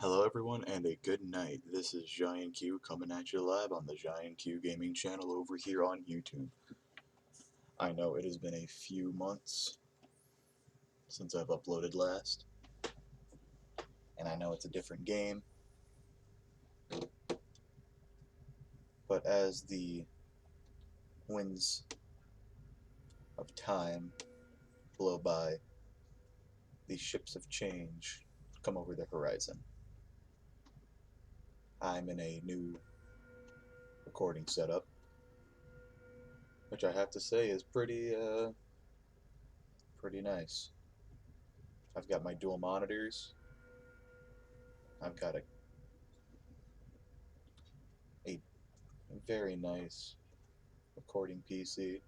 Hello everyone and a good night. This is Giant Q coming at you live on the Giant Q Gaming channel over here on YouTube. I know it has been a few months since I've uploaded last, and I know it's a different game, but as the winds of time blow by, the ships of change come over the horizon. I'm in a new recording setup, which I have to say is pretty nice. I've got my dual monitors. I've got a very nice recording PC,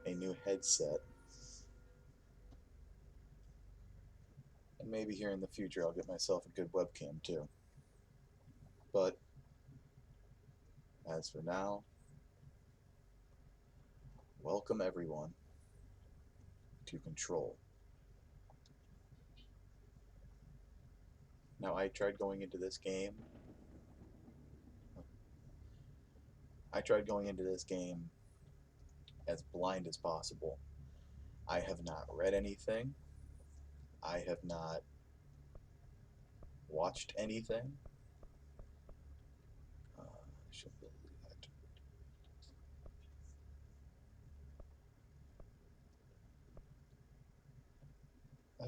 a new headset, and maybe here in the future I'll get myself a good webcam too. But as for now, welcome everyone to Control. Now I tried going into this game as blind as possible. I have not read anything. I have not watched anything. I should believe that.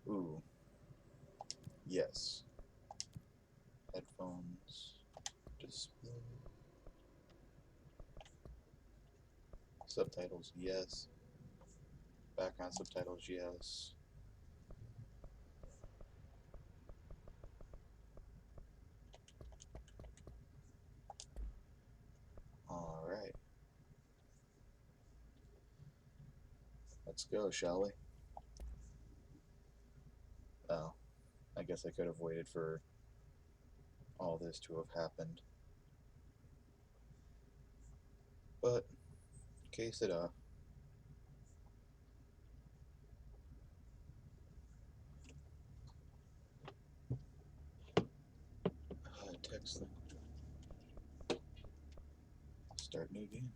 Ooh, yes. Headphones, display, subtitles, yes. Background subtitles, yes. Alright. Let's go, shall we? Oh, I guess I could have waited for all this to have happened. But, case it text them. Start new game.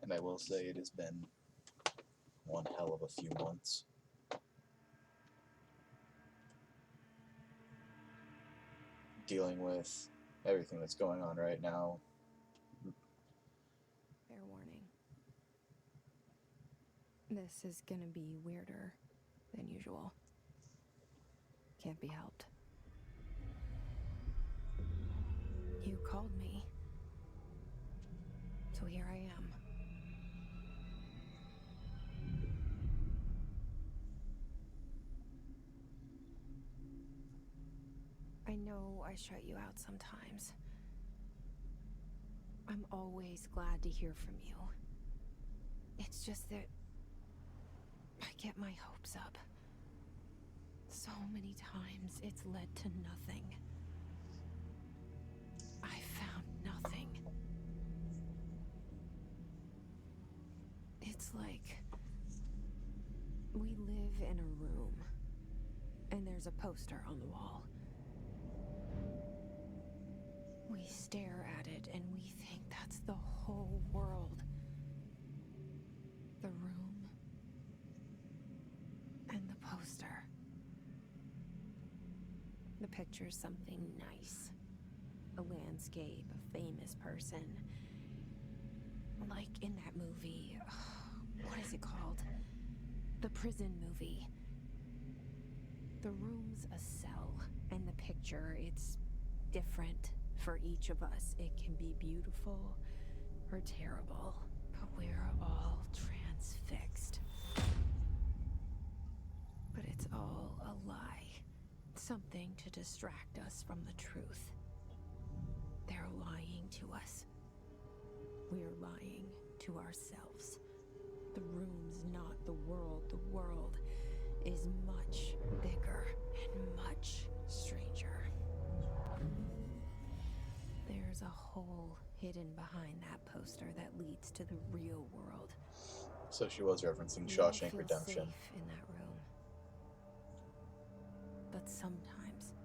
And I will say it has been one hell of a few months. Dealing with everything that's going on right now. Fair warning. This is gonna be weirder than usual. Can't be helped. You called me. So here I am. I know I shut you out sometimes. I'm always glad to hear from you. It's just that I get my hopes up. So many times it's led to nothing. I found nothing. It's like we live in a room, and there's a poster on the wall. We stare at it and we think that's the whole world. The room and the poster. The picture's something nice. A landscape, a famous person. Like in that movie, what is it called? The prison movie. The room's a cell, and the picture, it's different for each of us. It can be beautiful or terrible, but we're all transfixed. But it's all a lie. Something to distract us from the truth. They're lying to us. We're lying to ourselves. The room's not the world. The world is much bigger and much stranger. There's a hole hidden behind that poster that leads to the real world. So she was referencing We don't Shawshank feel Redemption. safe in that room. But sometimes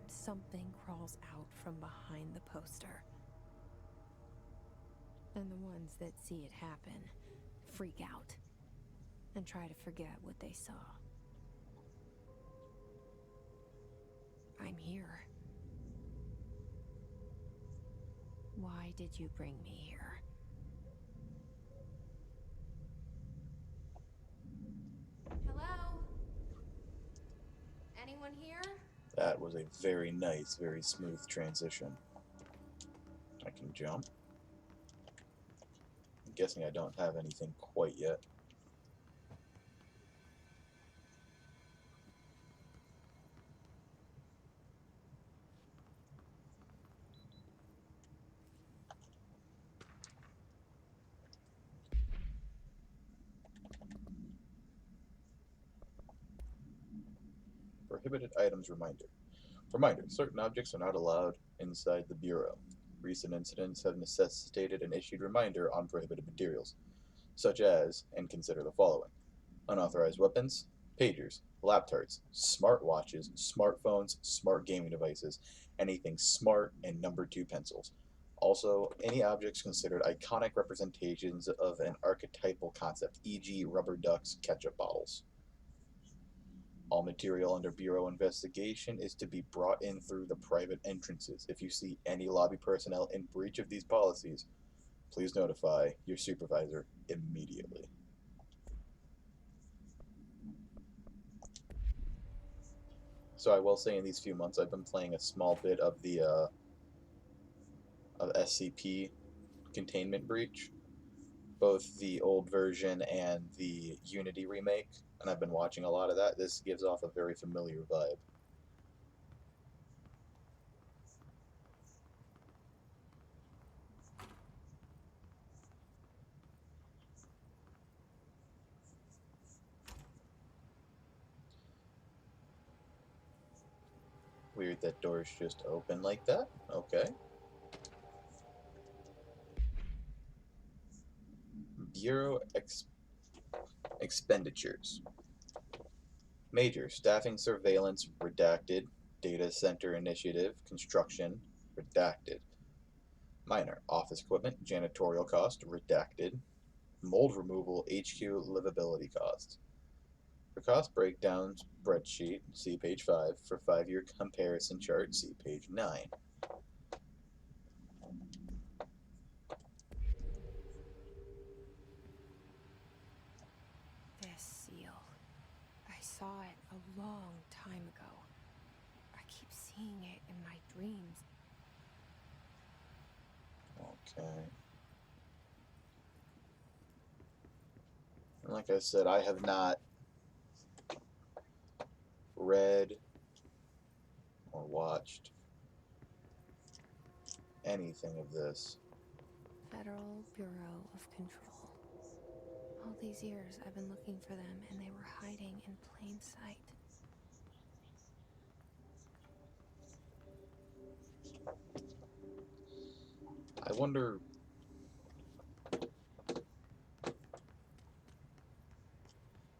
something crawls out from behind the poster. And the ones that see it happen freak out and try to forget what they saw. I'm here. Why did you bring me here? Hello? Anyone here? That was a very nice, very smooth transition. I can jump. I'm guessing I don't have anything quite yet. Prohibited items reminder. Reminder, certain objects are not allowed inside the Bureau. Recent incidents have necessitated an issued reminder on prohibited materials, such as, and consider the following: unauthorized weapons, pagers, laptops, smartwatches, smartphones, smart gaming devices, anything smart, and number 2 pencils. Also, any objects considered iconic representations of an archetypal concept, e.g. rubber ducks, ketchup bottles. All material under Bureau investigation is to be brought in through the private entrances. If you see any lobby personnel in breach of these policies, please notify your supervisor immediately. So I will say in these few months I've been playing a small bit of the of SCP Containment Breach, both the old version and the Unity remake, and I've been watching a lot of that. This gives off a very familiar vibe. Weird that doors just open like that. Okay. Bureau expenditures. Major staffing surveillance redacted. Data center initiative construction redacted. Minor office equipment janitorial cost redacted. Mold removal HQ livability costs. For cost breakdown spreadsheet, see page 5. For 5-year comparison chart, see page 9. This seal. I saw it a long time ago. I keep seeing it in my dreams. Okay. And like I said, I have not read or watched anything of this. Federal Bureau of Control. All these years I've been looking for them and they were hiding in plain sight. I wonder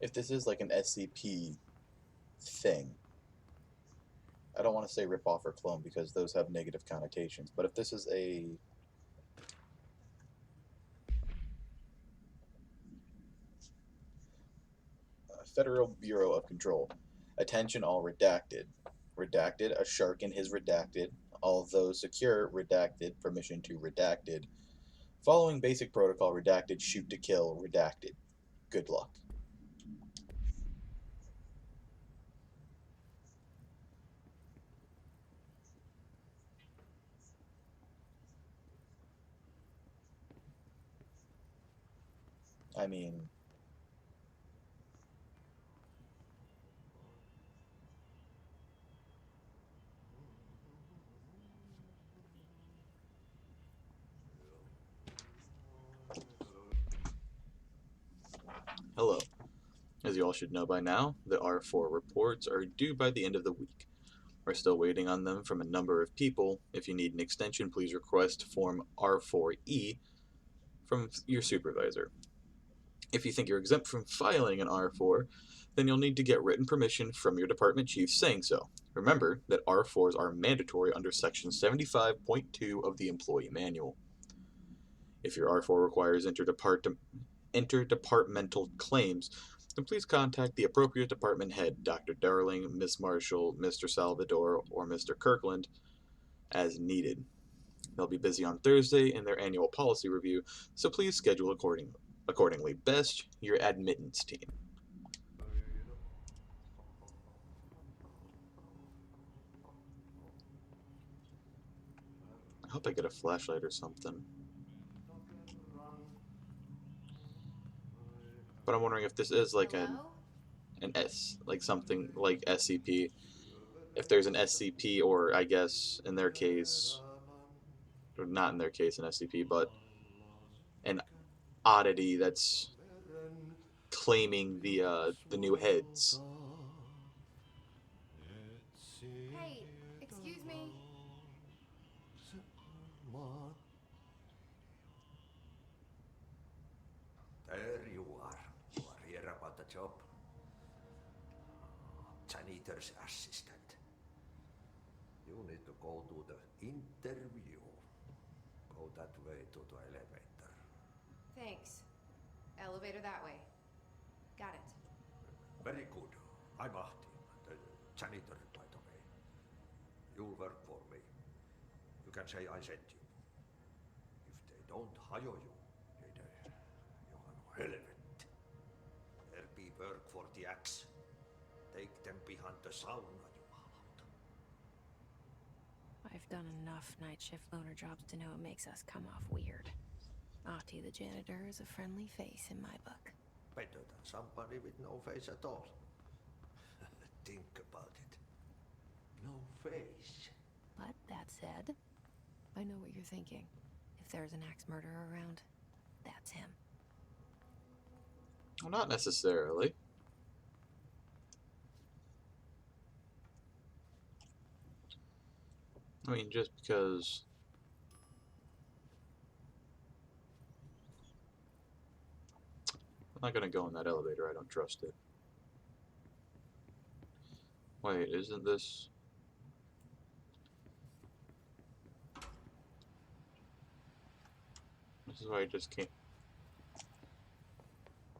if this is like an SCP thing. I don't want to say rip off or clone because those have negative connotations, but if this is a Federal Bureau of Control, attention all redacted. Redacted, a shark in his redacted, although secure, redacted, permission to redacted. Following basic protocol, redacted, shoot to kill, redacted. Good luck. I mean, Hello. As you all should know by now, the R4 reports are due by the end of the week. We're still waiting on them from a number of people. If you need an extension, please request Form R4E from your supervisor. If you think you're exempt from filing an R4, then you'll need to get written permission from your department chief saying so. Remember that R4s are mandatory under Section 75.2 of the Employee Manual. If your R4 requires interdepartmental claims, then please contact the appropriate department head, Dr. Darling, Miss Marshall, Mr. Salvador, or Mr. Kirkland, as needed. They'll be busy on Thursday in their annual policy review, so please schedule accordingly. Best, your admittance team. I hope I get a flashlight or something. But I'm wondering if this is like Hello? like something like SCP. If there's an SCP, or I guess in their case, or not in their case an SCP, but an oddity that's claiming the new heads. Hey, excuse me. There you are. You are here about the job. Janitor's assistant. You need to go to the interview. Go that way to the elevator. Thanks. Elevator that way. Got it. Very good. I'm Ahti, the janitor, by the way. You'll work for me. You can say I sent you. If they don't hire you, you are no helvet. There be work for the axe. Take them behind the sauna, jumalauta. I've done enough night shift loner jobs to know it makes us come off weird. Ahti the janitor is a friendly face in my book. Better than somebody with no face at all. Think about it. No face. But that said, I know what you're thinking. If there's an axe murderer around, that's him. Well, not necessarily. I mean, just because I'm not gonna go in that elevator, I don't trust it. Wait, isn't this... This is why I just can't...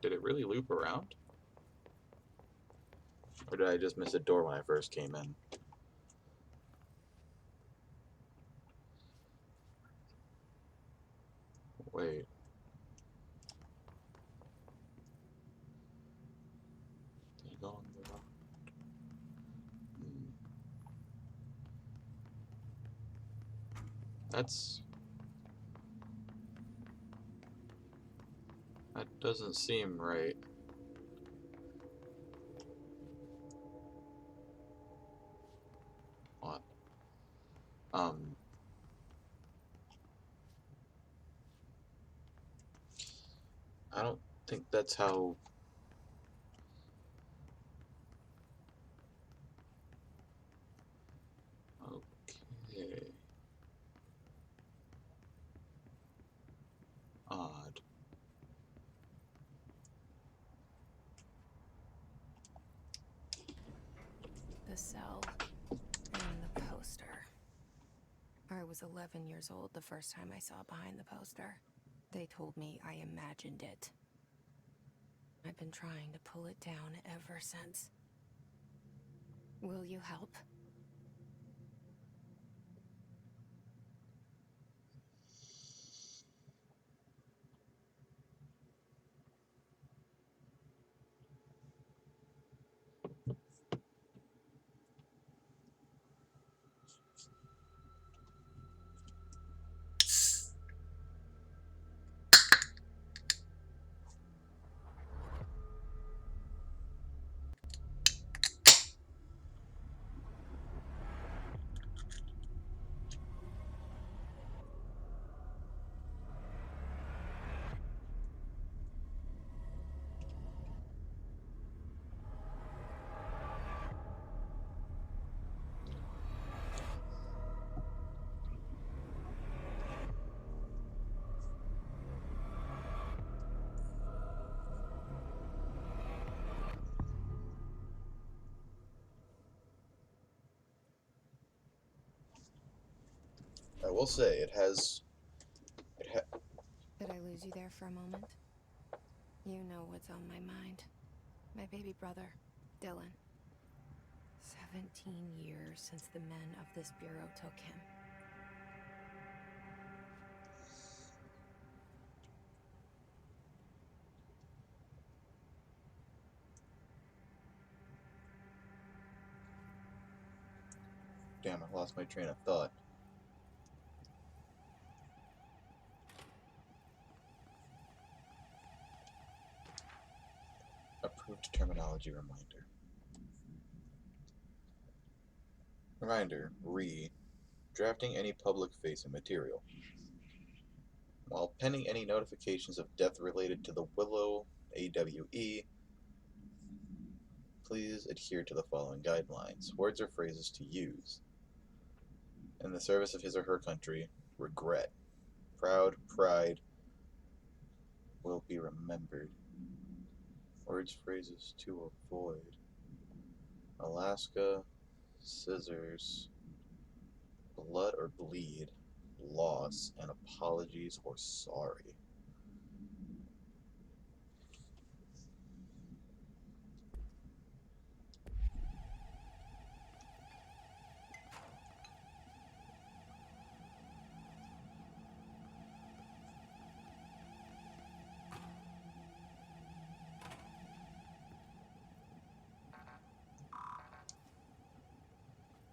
Did it really loop around? Or did I just miss a door when I first came in? Wait. Did I go on the wrong... That's... That doesn't seem right. What? I don't think that's how... Okay. Odd. The cell and the poster. I was 11 years old the first time I saw behind the poster. They told me I imagined it. I've been trying to pull it down ever since. Will you help? will say it has. Did I lose you there for a moment? You know what's on my mind. My baby brother, Dylan. 17 years since the men of this bureau took him. Damn, I lost my train of thought. Approved terminology reminder. Reminder, drafting any public-facing material. While pending any notifications of death related to the Willow AWE, please adhere to the following guidelines. Words or phrases to use. In the service of his or her country, regret. Proud, pride, will be remembered. Words, phrases to avoid. Alaska, scissors, blood or bleed, loss, and apologies or sorry.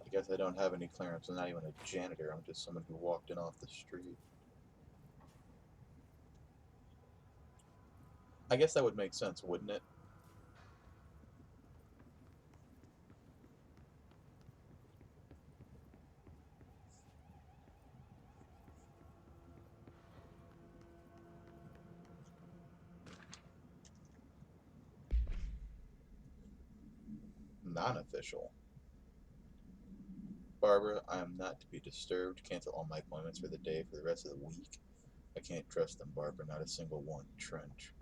I guess I don't have any clearance. I'm not even a janitor. I'm just someone who walked in off the street. I guess that would make sense, wouldn't it? Non-official. Barbara, I am not to be disturbed. Cancel all my appointments for the day for the rest of the week. I can't trust them, Barbara. Not a single one. Trench.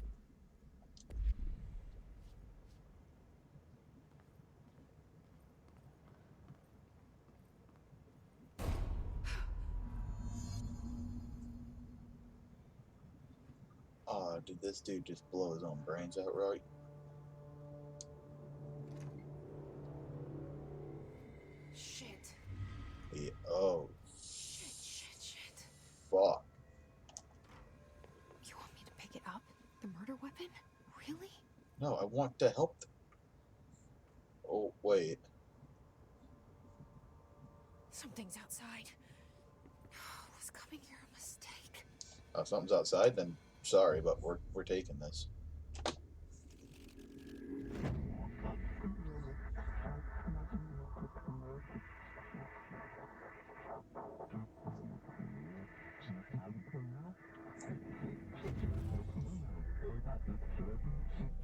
Did this dude just blow his own brains out right? Shit. Oh. Shit. Fuck. You want me to pick it up? The murder weapon? Really? No, I want to help them. Oh, wait. Something's outside. Was coming here a mistake? Oh, something's outside? Then sorry, but we're taking this.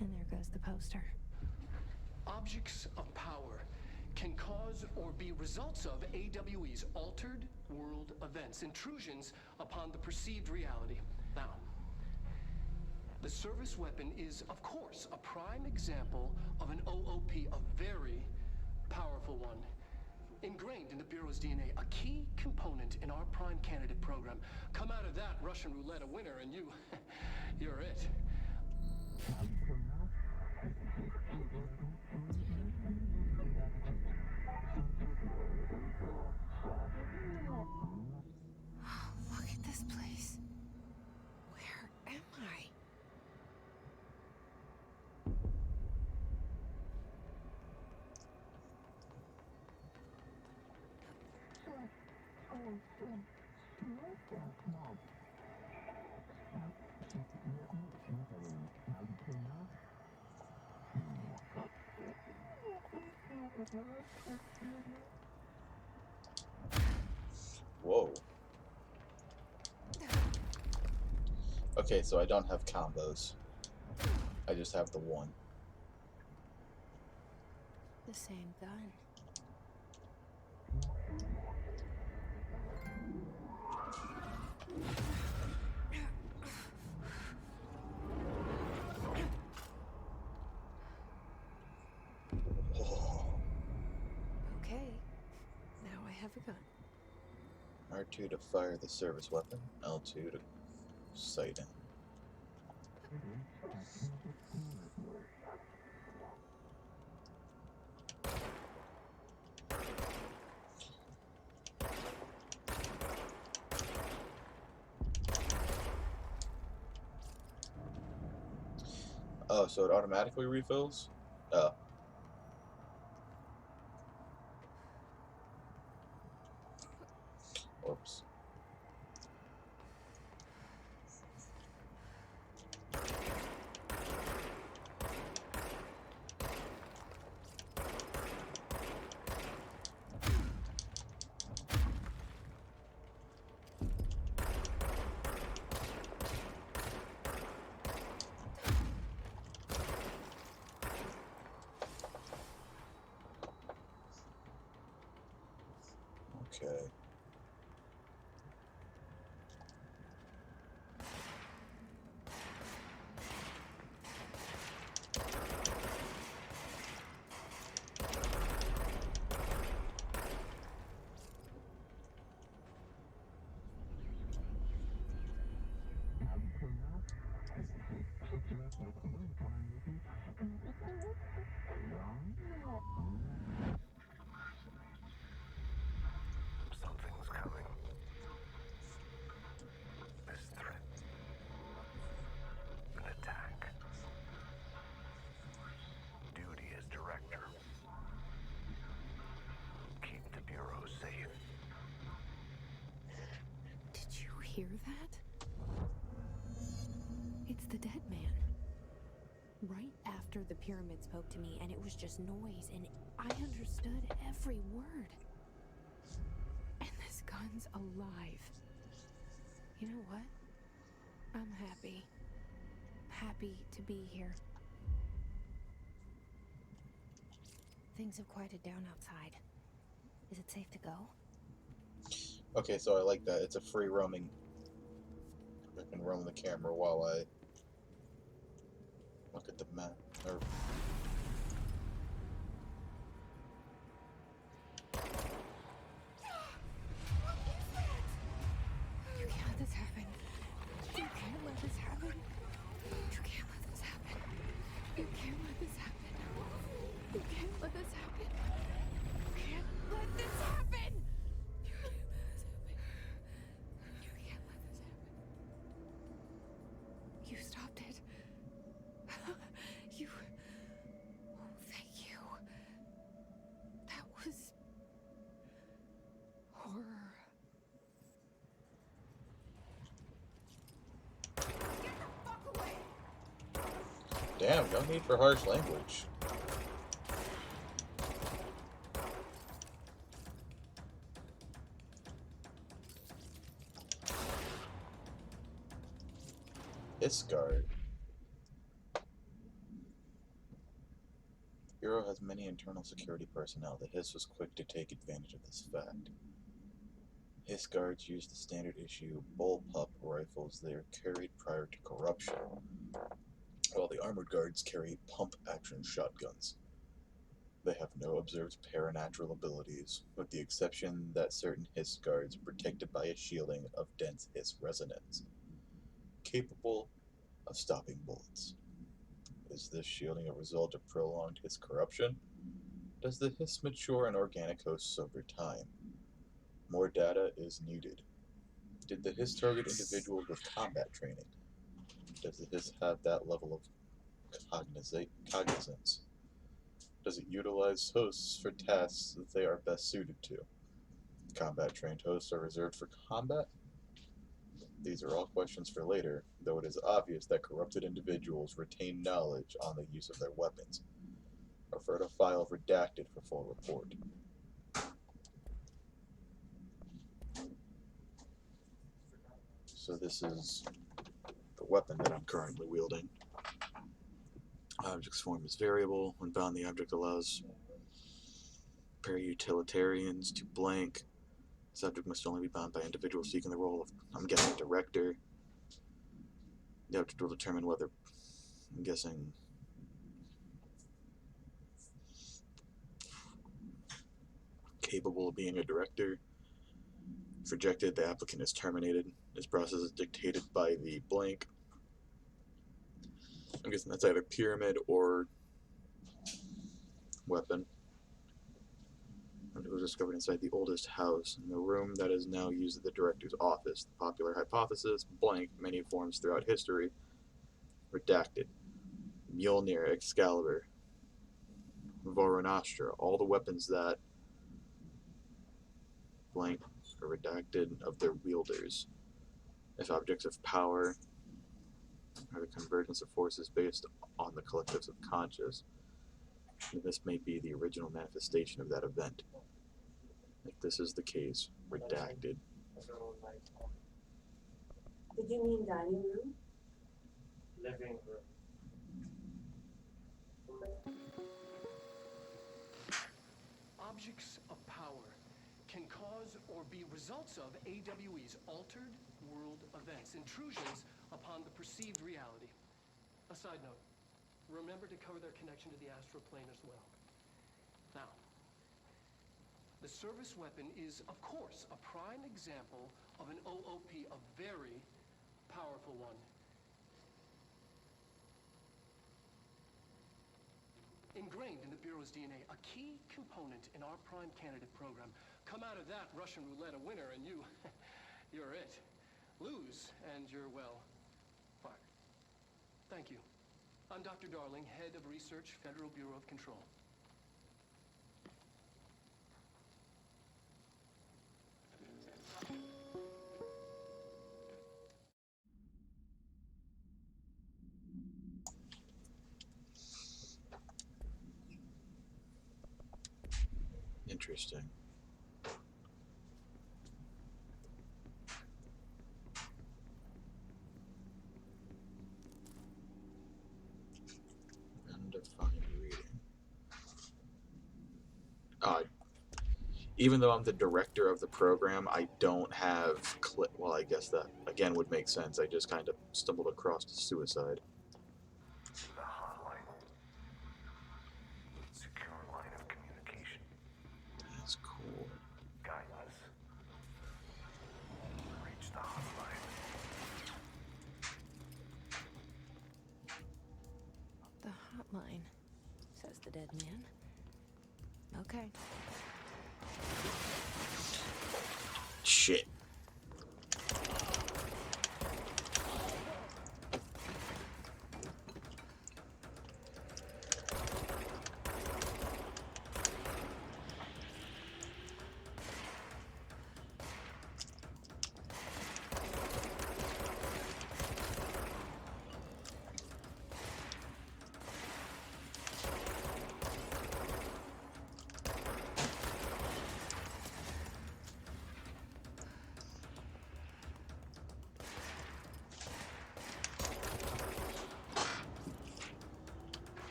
And there goes the poster. Objects of power can cause or be results of AWE's altered world events, intrusions upon the perceived reality. Now, the service weapon is, of course, a prime example of an OOP, a very powerful one. Ingrained in the Bureau's DNA, a key component in our prime candidate program. Come out of that Russian roulette a winner and you're it. Look at this place. Where am I? Whoa. Okay, so I don't have combos. I just have the one. The same gun. Oh, Okay. Now I have a gun. R2 to fire the service weapon, L2 to sight in. Oh, so it automatically refills? Oh. Oops. Okay. Something's coming. This threat. An attack. Duty as director. Keep the Bureau safe. Did you hear that? It's the dead man. Right after the pyramid spoke to me, and it was just noise, and I understood every word. And this gun's alive. You know what? I'm happy. Happy to be here. Things have quieted down outside. Is it safe to go? Okay, so I like that. It's a free roaming. I can roam the camera while I look at the map. Or You can't let this happen. You can't let this happen. You can't let this happen. You can't let this happen. You can't let this happen. You can't let this happen. You can't let this happen. You can't let this happen. You stopped it. You... Oh, thank you. That was... horror. damn, no need for harsh language. Hiss guard. The Bureau has many internal security personnel. The Hiss was quick to take advantage of this fact. Hiss guards use the standard issue bullpup rifles they are carried prior to corruption, while the armored guards carry pump-action shotguns. They have no observed paranatural abilities, with the exception that certain Hiss guards are protected by a shielding of dense Hiss resonance, capable of stopping bullets. Is this shielding a result of prolonged Hiss corruption? Does the Hiss mature in organic hosts over time? More data is needed. Did the Hiss target individuals with combat training? Does the Hiss have that level of cognizance? Does it utilize hosts for tasks that they are best suited to? Combat-trained hosts are reserved for combat? These are all questions for later, though it is obvious that corrupted individuals retain knowledge on the use of their weapons. Refer to file redacted for full report. So this is the weapon that I'm currently wielding. Object's form is variable. When bound, the object allows para-utilitarians to blank. This object must only be bound by individuals seeking the role of, I'm guessing, director. The object will determine whether, I'm guessing, capable of being a director. If rejected, the applicant is terminated. This process is dictated by the blank. I'm guessing that's either pyramid or weapon. And it was discovered inside the oldest house in the room that is now used as the director's office. The popular hypothesis, blank, many forms throughout history. Redacted. Mjolnir, Excalibur, Voronastra, all the weapons that blank are redacted of their wielders. If objects of power are the convergence of forces based on the collective subconscious, this may be the original manifestation of that event. If this is the case, redacted. Did you mean dining room? Living room. Objects of power can cause or be results of AWE's altered world events, intrusions upon the perceived reality. A side note, remember to cover their connection to the astral plane as well. Now, the service weapon is, of course, a prime example of an OOP, a very powerful one. Ingrained in the Bureau's DNA, a key component in our prime candidate program. Come out of that Russian roulette a winner and you're it. Lose and you're, well, fired. Thank you. I'm Dr. Darling, Head of Research, Federal Bureau of Control. Interesting. Undefined reading. Even though I'm the director of the program, I don't have well, I guess that again would make sense. I just kind of stumbled across the suicide. The hotline. Secure line of communication. That's cool. Guidance. Reach the hotline. The hotline, says the dead man. Okay. Shit.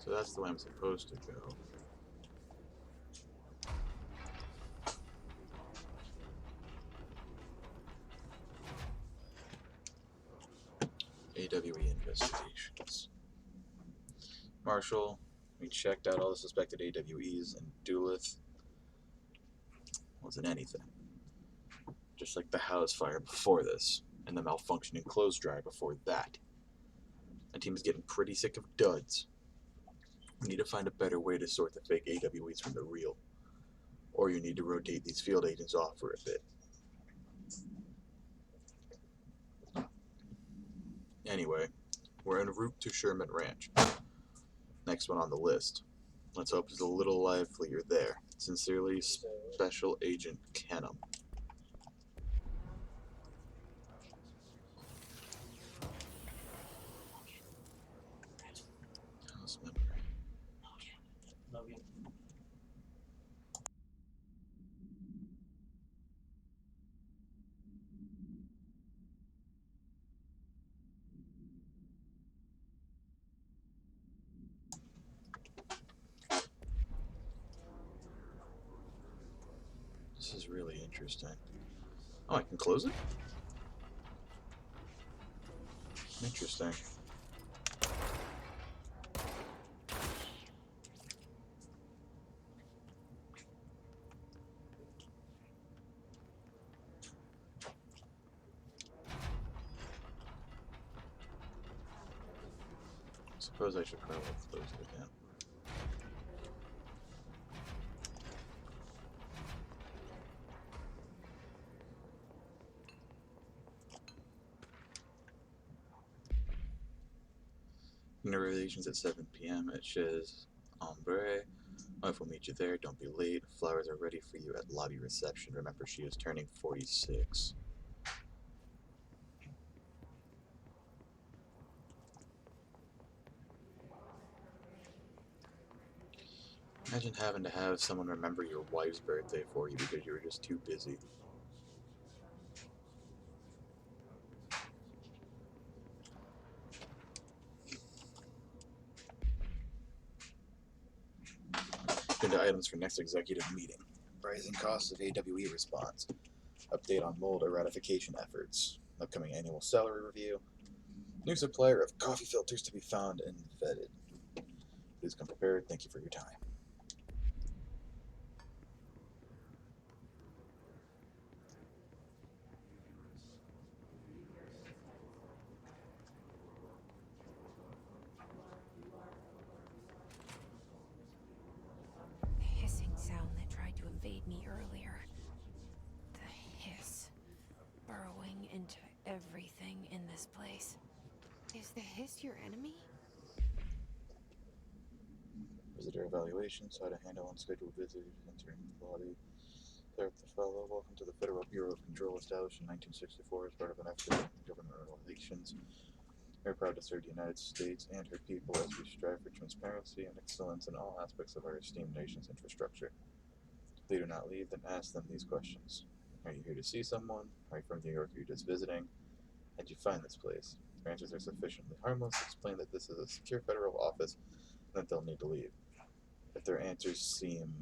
So that's the way I'm supposed to go. AWE investigations. Marshal, we checked out all the suspected AWEs, and Duluth wasn't anything. Just like the house fire before this, and the malfunctioning clothes dryer before that. The team is getting pretty sick of duds. We need to find a better way to sort the fake AWEs from the real. Or you need to rotate these field agents off for a bit. Anyway, we're en route to Sherman Ranch. Next one on the list. Let's hope it's a little livelier there. Sincerely, Special Agent Kenham. House member. Logan. This is really interesting. Oh, I can close it? Interesting. Suppose I should probably close it again. Relations at 7 p.m. at Chez Burea. My wife will meet you there. Don't be late. Flowers are ready for you at lobby reception. Remember, she is turning 46. Imagine having to have someone remember your wife's birthday for you because you were just too busy. Into items for next executive meeting. Rising costs of AWE response. Update on mold eradication efforts. Upcoming annual salary review. New supplier of coffee filters to be found and vetted. Please come prepared. Thank you for your time. The hissing sound that tried to invade me earlier. The hiss. Burrowing into everything in this place. Is the hiss your enemy? Visitor evaluations, how to handle unscheduled visitors entering the lobby. Clear up the fellow. Welcome to the Federal Bureau of Control, established in 1964 as part of an effort in government relations. We are proud to serve the United States and her people as we strive for transparency and excellence in all aspects of our esteemed nation's infrastructure. If they do not leave, then ask them these questions. Are you here to see someone? Are you from New York or are you just visiting? How'd you find this place? If their answers are sufficiently harmless, explain that this is a secure federal office and that they'll need to leave. If their answers seem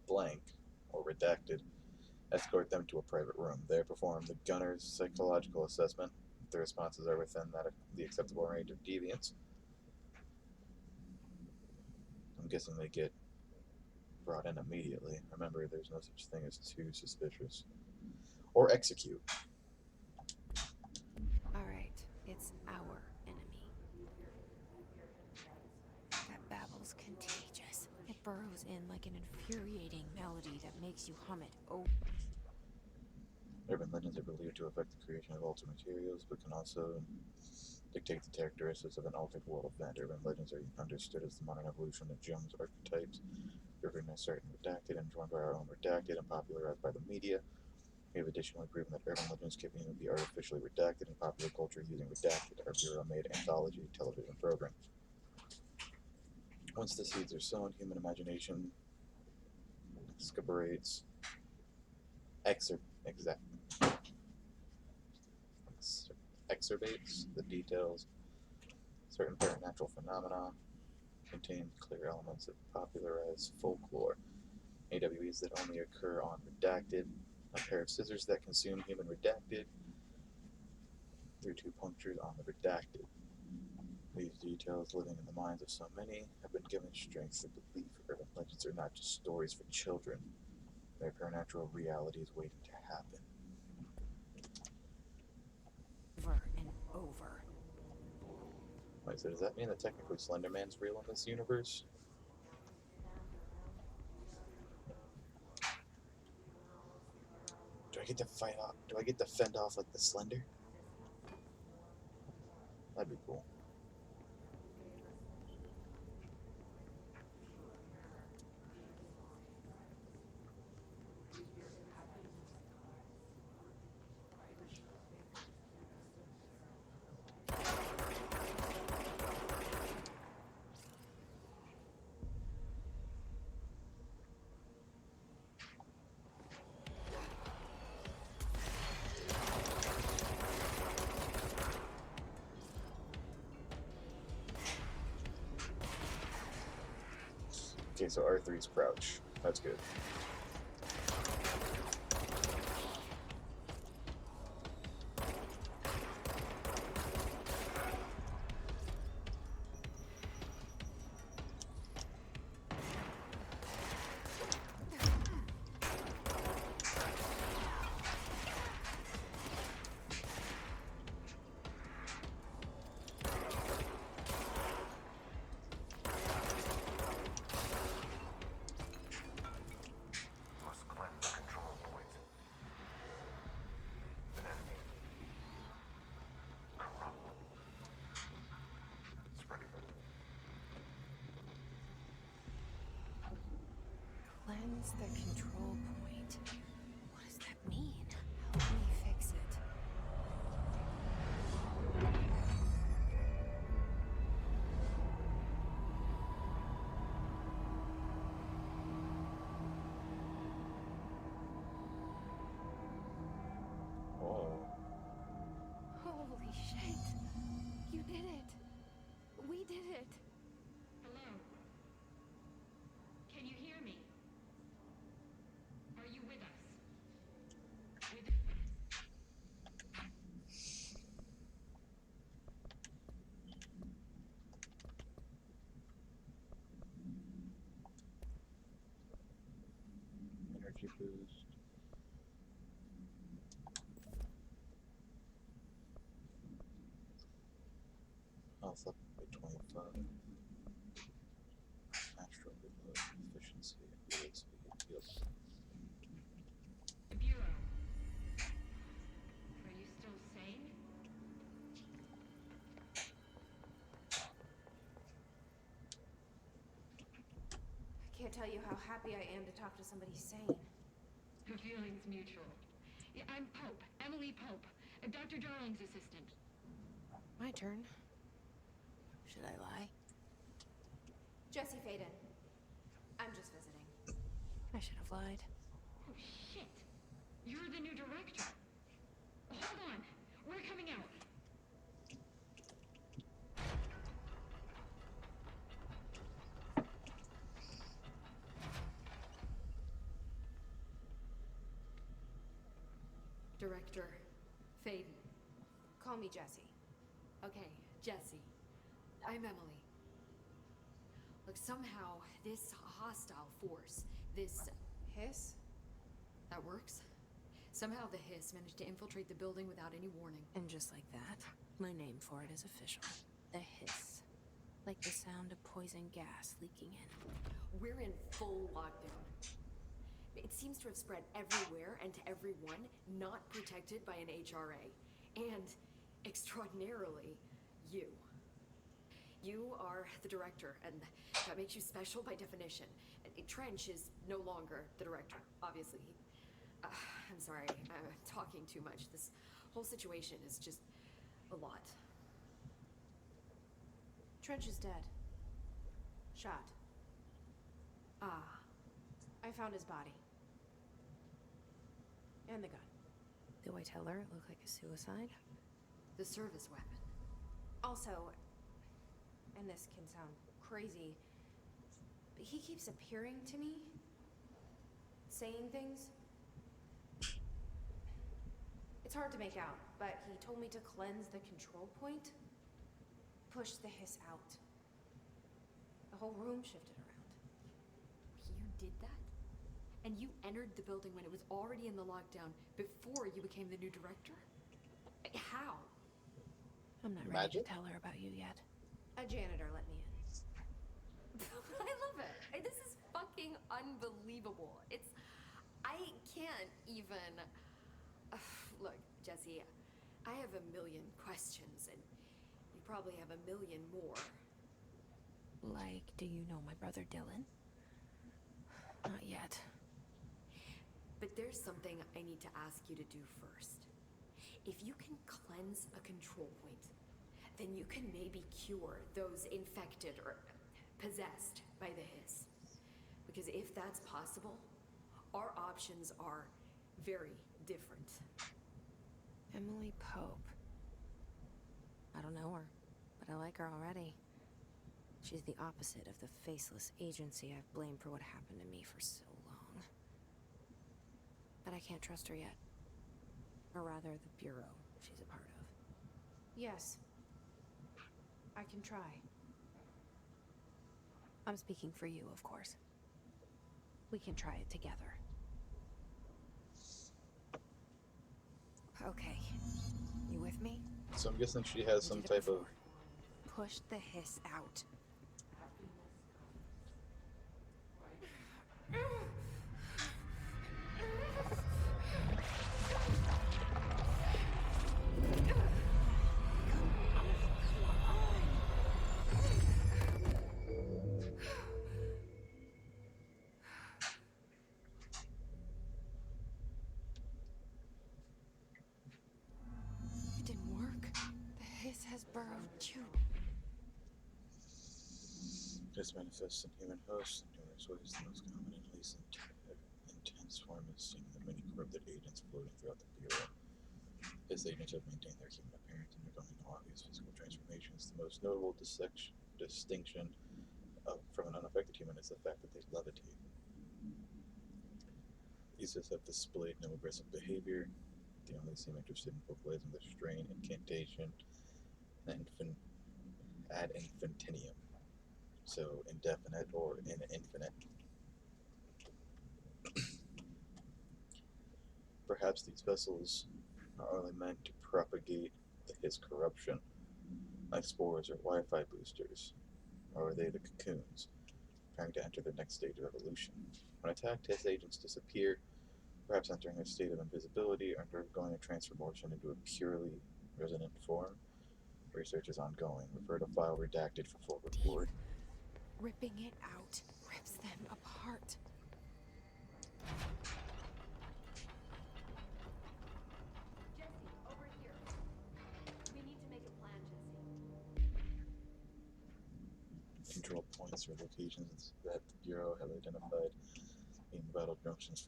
blank or redacted, escort them to a private room. There perform the gunner's psychological assessment. If the responses are within the acceptable range of deviance, I'm guessing they get brought in immediately. Remember, there's no such thing as too suspicious. Or execute. Alright, it's our enemy. That babble's contagious. It burrows in like an infuriating melody that makes you hum it over. Urban legends are believed to affect the creation of altered materials, but can also dictate the characteristics of an altered world event. Urban legends are understood as the modern evolution of Jones archetypes, recognized certain redacted and joined by our own redacted and popularized by the media. We have additionally proven that urban legends can be artificially redacted in popular culture using redacted, our Bureau-made anthology television program. Once the seeds are sown, human imagination excavates, exacerbates the details. Certain paranormal phenomena contain clear elements of popularized folklore. AWEs that only occur on redacted. A pair of scissors that consume human redacted. Through two punctures on the redacted. These details, living in the minds of so many, have been given strength to believe urban legends are not just stories for children. They're supernatural realities waiting to happen. Over and over. Wait, so does that mean that technically Slender Man's real in this universe? Do I get to fight off? Do I get to fend off like the Slender? That'd be cool. Okay, so R3's crouch. That's good. Cleanse the control point. What does that mean? Help me fix it. Oh. Holy shit. You did it. We did it. Hello? Can you hear me? Are you with us? Energy boost. Health up by 25. Natural reload, efficiency, reload speed. Yep. The Bureau. Are you still sane? I can't tell you how happy I am to talk to somebody sane. The feeling's mutual. Yeah, I'm Pope, Emily Pope, Dr. Darling's assistant. My turn. Should I lie? Jesse Faden. I'm just visiting. I should have lied. Oh, shit. You're the new director. Hold on. We're coming out. Director Faden. Call me Jesse. Okay, Jesse. I'm Emily. Look, somehow this hostile force, this... Hiss? that works? Somehow the hiss managed to infiltrate the building without any warning. And just like that, my name for it is official. The hiss. Like the sound of poison gas leaking in. We're in full lockdown. It seems to have spread everywhere and to everyone not protected by an HRA. And, extraordinarily, you. You are the director, and that makes you special by definition. Trench is no longer the director, obviously. I'm sorry, I'm talking too much. This whole situation is just a lot. Trench is dead. Shot. Ah, I found his body. And the gun. Do I tell her it looked like a suicide? the service weapon. Also, and this can sound crazy, but he keeps appearing to me, saying things. It's hard to make out, but he told me to cleanse the control point, push the hiss out. The whole room shifted around. You did that? And you entered the building when it was already in the lockdown before you became the new director? How? I'm not ready Magic? to tell her about you yet. A janitor let me in. I love it. This is fucking unbelievable. I can't even... Look, Jesse, I have a million questions, and you probably have a million more. Like, do you know my brother Dylan? Not yet. But there's something I need to ask you to do first. If you can cleanse a control point, then you can maybe cure those infected or possessed by the hiss. Because if that's possible, our options are very different. Emily Pope. I don't know her, but I like her already. She's the opposite of the faceless agency I've blamed for what happened to me for so long. But I can't trust her yet. Or rather, the Bureau she's a part of. Yes. I can try. I'm speaking for you, of course. We can try it together. Okay. You with me? So I'm guessing she has some We did it type of... before. Push the hiss out. Jude. This manifests in human hosts in numerous ways. The most common and least intense form is seen in the many corrupted agents floating throughout the Bureau. As agents have maintained their human appearance and undergone no obvious physical transformations, the most notable distinction from an unaffected human is the fact that they levitate. These have displayed no aggressive behavior. They only seem interested in vocalizing the strain, incantation, and ad infinitum. So indefinite or infinite. Perhaps these vessels are only meant to propagate his corruption, like spores or Wi-Fi boosters, or are they the cocoons, trying to enter the next stage of evolution? When attacked, his agents disappear, perhaps entering a state of invisibility or undergoing a transformation into a purely resonant form. Research is ongoing. Refer to file redacted for full report. Ripping it out rips them apart. Jesse, over here. We need to make a plan, Jesse. Control points or locations that the Bureau have identified being vital junctions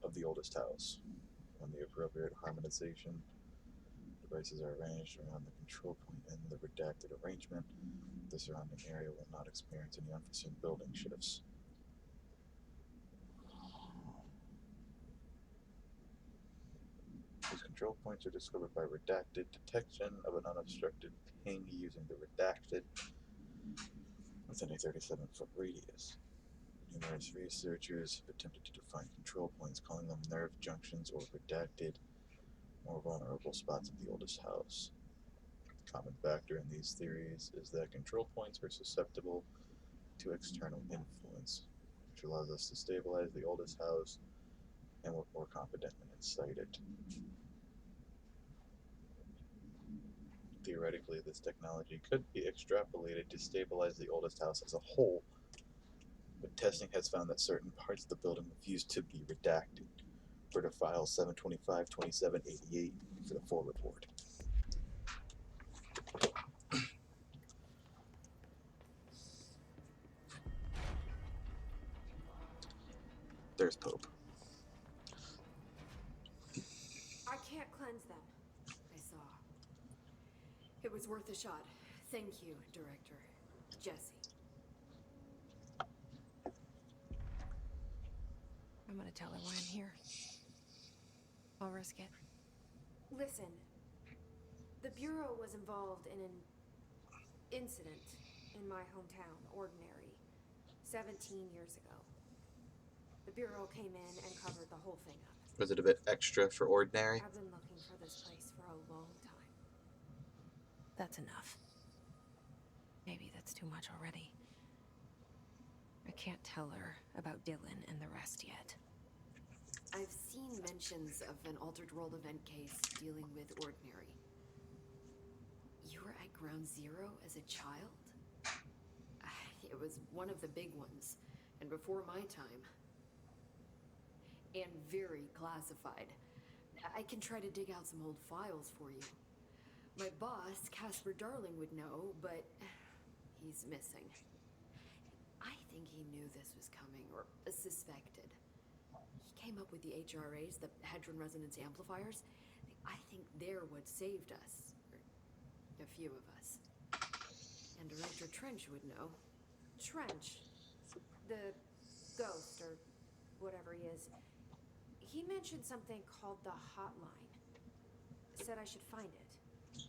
of the oldest house. When the appropriate harmonization devices are arranged around the control point and the redacted arrangement, the surrounding area will not experience any unforeseen building shifts. These control points are discovered by redacted detection of an unobstructed ping using the redacted within a 37-foot radius. Numerous researchers have attempted to define control points, calling them nerve junctions or redacted, more vulnerable spots of the oldest house. The common factor in these theories is that control points are susceptible to external influence, which allows us to stabilize the oldest house and we're more confident when inside it. Theoretically, this technology could be extrapolated to stabilize the oldest house as a whole, but testing has found that certain parts of the building refuse to be redacted. Refer to file 725-2788 for the full report. There's Pope. I can't cleanse them. I saw. It was worth a shot. Thank you, Director. Jesse. I'm gonna tell her why I'm here. I'll risk it. Listen. The Bureau was involved in an incident in my hometown, Ordinary, 17 years ago. The Bureau came in and covered the whole thing up. Was it a bit extra for Ordinary? I've been looking for this place for a long time. That's enough. Maybe that's too much already. I can't tell her about Dylan and the rest yet. I've seen mentions of an Altered World event case dealing with Ordinary. You were at Ground Zero as a child? It was one of the big ones, and before my time. And very classified. I can try to dig out some old files for you. My boss, Casper Darling, would know, but he's missing. I think he knew this was coming, or suspected. He came up with the HRAs, the Hadron Resonance Amplifiers. I think they're what saved us. Or a few of us. And Director Trench would know. Trench. The ghost, or whatever he is. He mentioned something called the hotline. Said I should find it.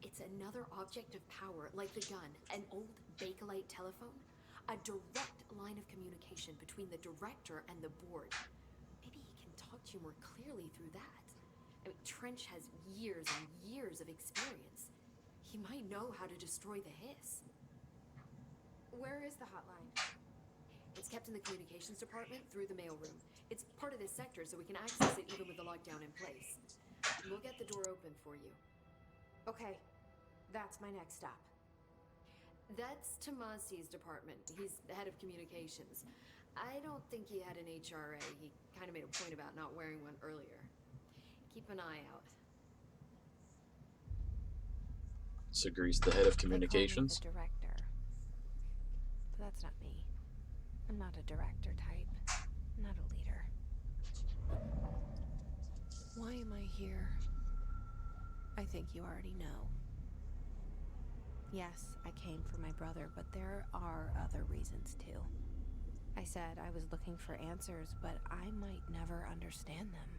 It's another object of power, like the gun, an old Bakelite telephone. A direct line of communication between the director and the board. Maybe he can talk to you more clearly through that. I mean, Trench has years and years of experience. He might know how to destroy the hiss. Where is the hotline? It's kept in the communications department through the mailroom. It's part of this sector, so we can access it even with the lockdown in place. We'll get the door open for you. Okay, that's my next stop. That's Tomasi's department. He's the head of communications. I don't think he had an HRA. He kind of made a point about not wearing one earlier. Keep an eye out. Segre's the head of They call me communications. the director. But that's not me. I'm not a director type. Not a leader. Why am I here? I think you already know. Yes, I came for my brother, but there are other reasons too. I said I was looking for answers, but I might never understand them.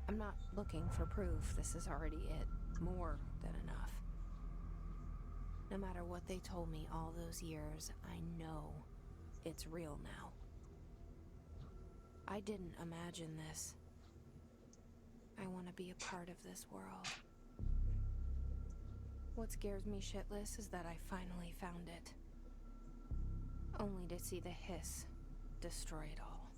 I'm not looking for proof. This is already it. More than enough. No matter what they told me all those years, I know it's real now. I didn't imagine this. I want to be a part of this world. What scares me shitless is that I finally found it. Only to see the hiss destroy it all.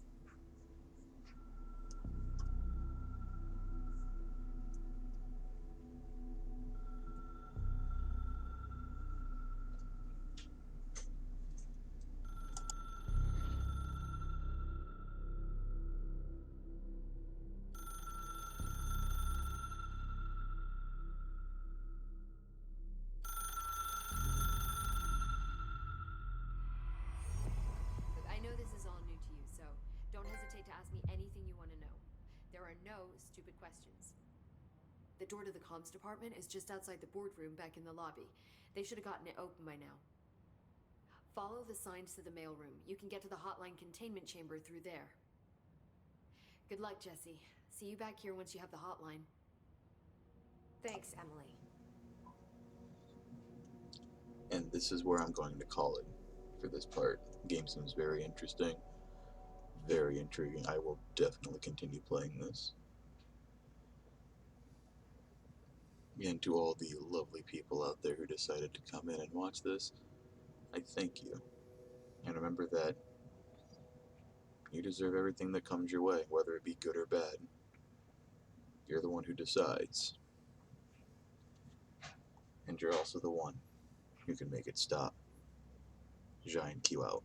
Look, I know this is all new to you, so don't hesitate to ask me anything you want to know. There are no stupid questions. The door to the comms department is just outside the boardroom back in the lobby. They should have gotten it open by now. Follow the signs to the mailroom. You can get to the hotline containment chamber through there. Good luck, Jesse. See you back here once you have the hotline. Thanks, Emily. And this is where I'm going to call it for this part. The game seems very interesting, very intriguing. I will definitely continue playing this. And to all the lovely people out there who decided to come in and watch this, I thank you. And remember that you deserve everything that comes your way, whether it be good or bad. You're the one who decides. And you're also the one who can make it stop. Giant Q out.